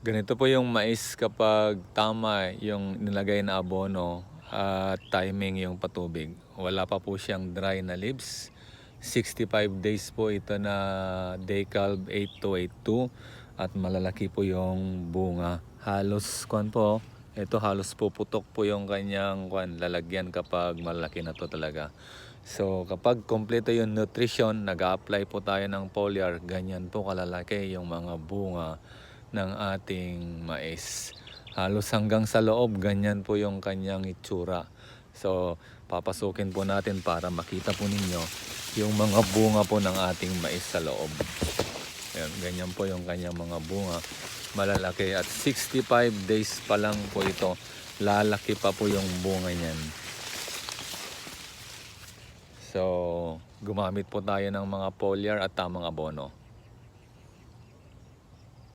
Ganito po yung mais kapag tama yung nilagay na abono at timing yung patubig. Wala pa po siyang dry na leaves. 65 days po ito na Decalb 8282 at malalaki po yung bunga. Halos ito halos puputok po yung kanyang lalagyan kapag malaki na to talaga. So kapag kompleto yung nutrition, nag-a-apply po tayo ng foliar, ganyan po kalalaki yung mga bunga ng ating mais. Halos hanggang sa loob, ganyan po yung kanyang itsura. So, papasukin po natin para makita po ninyo yung mga bunga po ng ating mais sa loob. Ayan, ganyan po yung kanyang mga bunga. Malalaki at 65 days pa lang po ito. Lalaki pa po yung bunga niyan. So, gumamit po tayo ng mga foliar at tamang abono.